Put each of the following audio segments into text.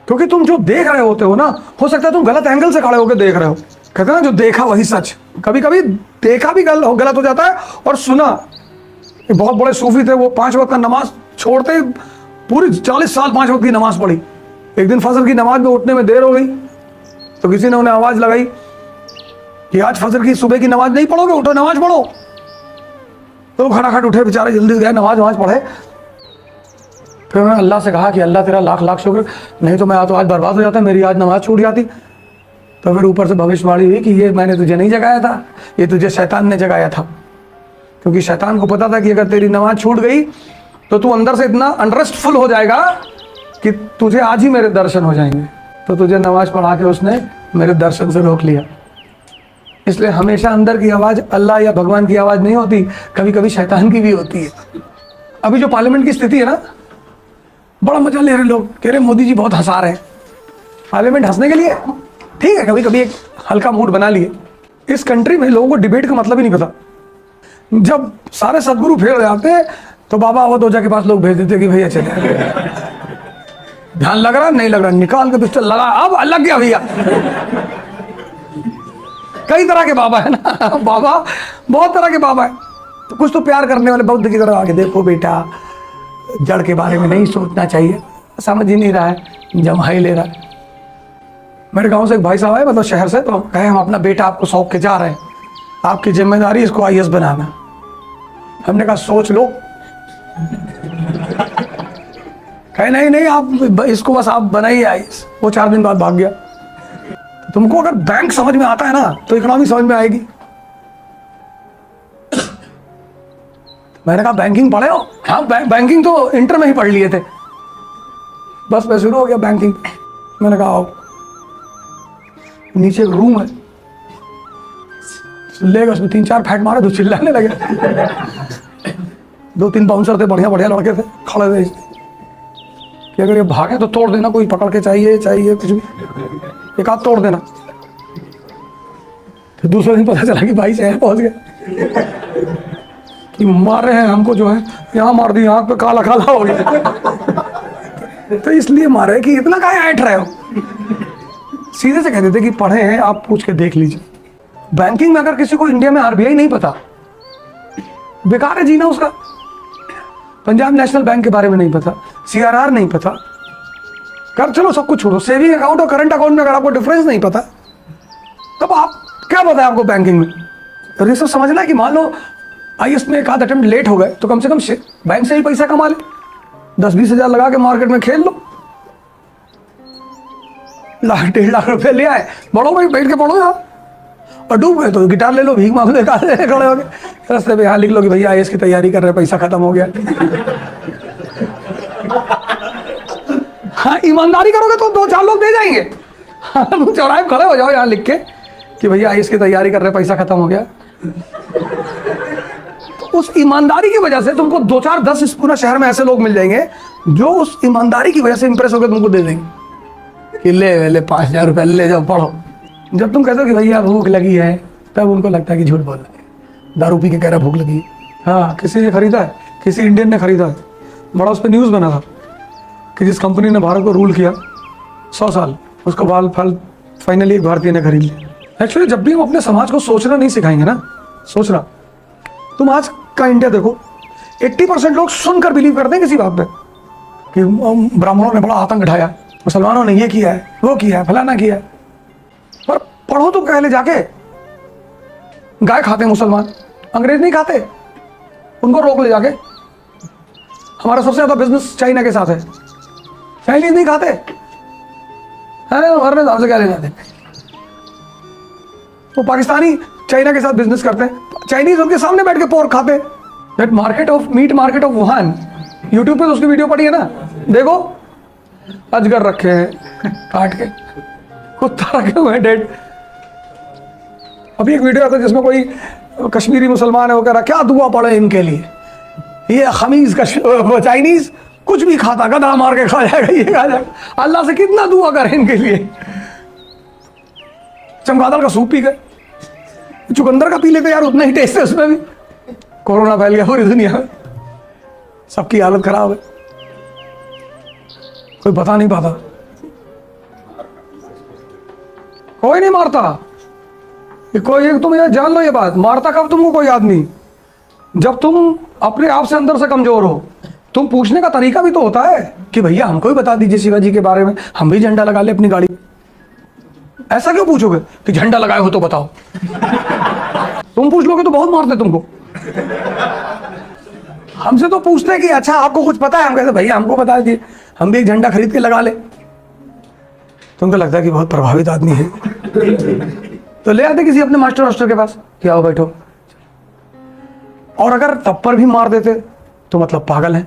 क्योंकि तुम जो देख रहे होते हो ना, हो सकता है तुम गलत एंगल से खड़े होकर देख रहे हो। कहते हैं ना, जो देखा वही सच। कभी कभी देखा भी गलत हो जाता है और सुना। बहुत बड़े सूफी थे, वो 5 वक्त का नमाज छोड़ते पूरी 40 साल 5 वक्त की नमाज पढ़ी। एक दिन फजर की नमाज में उठने में देर हो गई तो किसी ने उन्हें आवाज लगाई कि आज फजर की सुबह की नमाज नहीं पढ़ोगे, उठो नमाज पढ़ो। तो खटाखट उठे बेचारे, जल्दी गए नमाज पढ़े। फिर उन्होंने अल्लाह से कहा कि अल्लाह तेरा लाख लाख शुक्र, नहीं तो मैं तो आज बर्बाद हो जाता, मेरी आज नमाज छूट जाती। तो फिर ऊपर से भविष्यवाणी हुई कि ये मैंने तुझे नहीं जगाया था, ये तुझे शैतान ने जगाया था। क्योंकि शैतान को पता था कि अगर तेरी नमाज छूट गई तो तू अंदर से इतना अनरेस्टफुल हो जाएगा कि तुझे आज ही मेरे दर्शन हो जाएंगे। तो तुझे नमाज पढ़ा के उसने मेरे दर्शन से रोक लिया। इसलिए हमेशा अंदर की आवाज़ अल्लाह या भगवान की आवाज़ नहीं होती, कभी कभी शैतान की भी होती है। अभी जो पार्लियामेंट की स्थिति है ना, बड़ा मजा ले रहे लोग, कह रहे मोदी जी बहुत हंसा रहे हैं। पार्लियामेंट हंसने के लिए ठीक है, कभी कभी एक हल्का मूड बना लिए। इस कंट्री में लोगों को डिबेट का मतलब ही नहीं पता। जब सारे सदगुरु फेल जाते हैं तो बाबा अवधोजा के पास लोग भेज देते कि भैया चले, ध्यान लग रहा नहीं लग रहा, निकाल के पिस्टल लगा, अब लग गया भैया। कई तरह के बाबा है ना, बाबा बहुत तरह के बाबा है। तो कुछ तो प्यार करने वाले बौद्ध की तरह आगे देखो बेटा, जड़ के बारे में नहीं सोचना चाहिए, समझ ही नहीं रहा है, जमा ही ले रहा है। मेरे गांव से एक भाई साहब है, मतलब शहर से, तो कहे हम अपना बेटा आपको सौंप के जा रहे हैं, आपकी जिम्मेदारी इसको IAS बनाना। हमने कहा सोच लो। कहे नहीं आप इसको बस आप बनाइए IAS। वो 4 दिन बाद भाग गया। तुमको अगर बैंक समझ में आता है ना तो इकोनॉमी समझ में आएगी। मैंने कहा बैंकिंग पढ़े हो? हाँ, बैंकिंग तो इंटर में ही पढ़ लिए थे। बस मैं शुरू हो गया बैंकिंग। मैंने कहा आओ, नीचे एक रूम है, लेगा उसमें 3-4 फैट मारे तो चिल्लाने लगे। 2-3 बाउंसर थे, बढ़िया बढ़िया लड़के थे, खड़े थे कि अगर ये भागे तो तोड़ देना, कोई पकड़ के चाहिए कुछ भी, एक हाथ तोड़ देना। फिर दूसरे दिन पता चला कि भाई शहर पहुंच गए कि मारे हैं हमको, जो है यहाँ मार दी, आँख पे काला काला हो गया। तो इसलिए मारे कि इतना काहे ऐंठ रहे हो। सीधे से कहते थे कि पढ़े हैं आप, पूछ के देख लीजिए। बैंकिंग में अगर किसी को इंडिया में RBI नहीं पता, बेकार है जीना उसका। पंजाब नेशनल बैंक के बारे में नहीं पता, CRR नहीं पता, कर चलो सब कुछ छोड़ो, सेविंग अकाउंट और करंट अकाउंट में अगर आपको डिफरेंस नहीं पता, तब आप क्या पता है आपको बैंकिंग में। तो ये सब समझना है कि मान लो IAS में एक आध अटेम्प्ट लेट हो गए तो कम से कम बैंक से ही पैसा कमा ले, 10-20 हज़ार लगा के मार्केट में खेल लो, 1-1.5 लाख रुपए ले आए, पढ़ो भाई, बैठ के पढ़ो यार। और डूब गए तो गिटार ले लो, भीख मांग लो, खड़े हो गए रास्ते पे, यहाँ लिख लो कि भैया IAS की तैयारी कर रहे, पैसा खत्म हो गया। हाँ, ईमानदारी करोगे तो 2-4 लोग दे जाएंगे। हाँ, तुम चौराहे खड़े हो जाओ यहाँ लिख के कि भैया IAS की तैयारी कर रहे, पैसा खत्म हो गया। तो उस ईमानदारी की वजह से तुमको 2-4-10 इस पूरा शहर में ऐसे लोग मिल जाएंगे जो उस ईमानदारी की वजह से इंप्रेस होकर तुमको दे देंगे कि ले 5,000 रुपये ले जाओ पढ़ो। जब तुम कहते हो कि भैया भूख लगी है, तब उनको लगता है कि झूठ बोल रहे हैं, दारू पी के कह रहा भूख लगी। हाँ, किसी ने खरीदा है, किसी इंडियन ने खरीदा है, बड़ा उस पर न्यूज़ बना था कि जिस कंपनी ने भारत को रूल किया 100 साल, उसको बाल फल फाइनली एक भारतीय ने खरीद लिया। एक्चुअली जब भी हम अपने समाज को सोचना नहीं सिखाएंगे ना, सोचना, तुम आज का इंडिया देखो, 80% लोग सुनकर बिलीव करते हैं किसी बात पे कि ब्राह्मणों ने बड़ा आतंक ढाया, मुसलमानों ने ये किया है, वो किया है, फलाना किया है। पर पढ़ो तो पहले जाके, गाय खाते हैं मुसलमान, अंग्रेज नहीं खाते, उनको रोक ले जाके। हमारा सबसे ज्यादा बिजनेस चाइना के साथ है, चाइनीज नहीं खाते हैं, हमारे हिसाब से क्या लेना देना। वो पाकिस्तानी चाइना के साथ बिजनेस करते हैं, चाइनीज उनके सामने बैठ के पोर्क खाते हैं। That meat market of Wuhan, YouTube पे तो उसकी वीडियो पड़ी है ना, देखो, अजगर रखे हैं काट के, कुत्ता रखे हुए हैं डेड। अभी एक वीडियो आता है जिसमें कोई कश्मीरी मुसलमान है, वो कह रहा क्या दुआ पड़े इनके लिए, ये खमीज चाइनीज कुछ भी खाता, गधा मार के खा जाएगा, ये खा जाएगा, अल्लाह से कितना दुआ करें इनके लिए। चमगादड़ का सूप पी गए, चुकंदर का पी लेते यार, उतना ही टेस्ट है उसमें भी। कोरोना फैल गया पूरी दुनिया में, सबकी हालत खराब है, कोई बता नहीं पाता। कोई नहीं मारता। ये कोई, तुम ये जान लो ये बात, मारता कब तुमको कोई आदमी, जब तुम अपने आप से अंदर से कमजोर हो। तुम पूछने का तरीका भी तो होता है कि भैया हमको ही बता दीजिए शिवाजी के बारे में, हम भी झंडा लगा ले अपनी गाड़ी। ऐसा क्यों पूछोगे कि झंडा लगाए हो तो बताओ? तुम पूछ लोगे तो बहुत मारते तुमको। हमसे तो पूछते हैं कि अच्छा आपको कुछ पता है, हम कहते भैया हमको बता दीजिए, हम भी एक झंडा खरीद के लगा ले। तुमको लगता है कि बहुत प्रभावित आदमी है, तो ले आते किसी अपने मास्टर वास्टर के पास कि आओ बैठो। और अगर तब पर भी मार देते तो मतलब पागल है।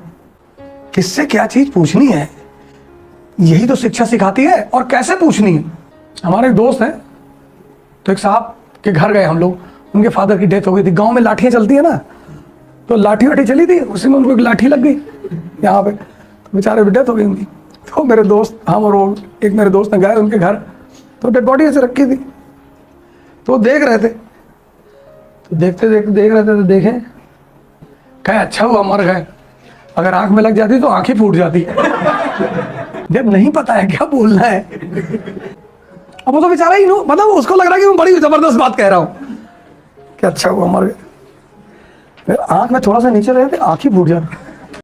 किससे क्या चीज पूछनी है, यही तो शिक्षा सिखाती है, और कैसे पूछनी है। हमारे एक दोस्त हैं, तो एक साहब के घर गए हम लोग, उनके फादर की डेथ हो गई थी। गांव में लाठियां चलती है ना, तो लाठी वाठी चली थी, उसी में उनको एक लाठी लग गई यहाँ पे, तो बेचारे की डेथ हो गई उनकी। तो मेरे दोस्त, हम और वो एक मेरे दोस्त ने गए उनके घर, तो डेड बॉडी ऐसे रखी थी, तो देख रहे थे, तो देखते देखते देख रहे थे, तो देखे कहे अच्छा हुआ मर गए, अगर आंख में लग जाती तो आंख ही फूट जाती। जब नहीं पता है क्या बोलना है, अब वो तो बेचारा ही नो, मतलब उसको लग रहा है कि मैं बड़ी जबरदस्त बात कह रहा हूँ कि अच्छा हुआ मर गए, आंख में थोड़ा सा नीचे रहे थे आंख ही फूट जाती।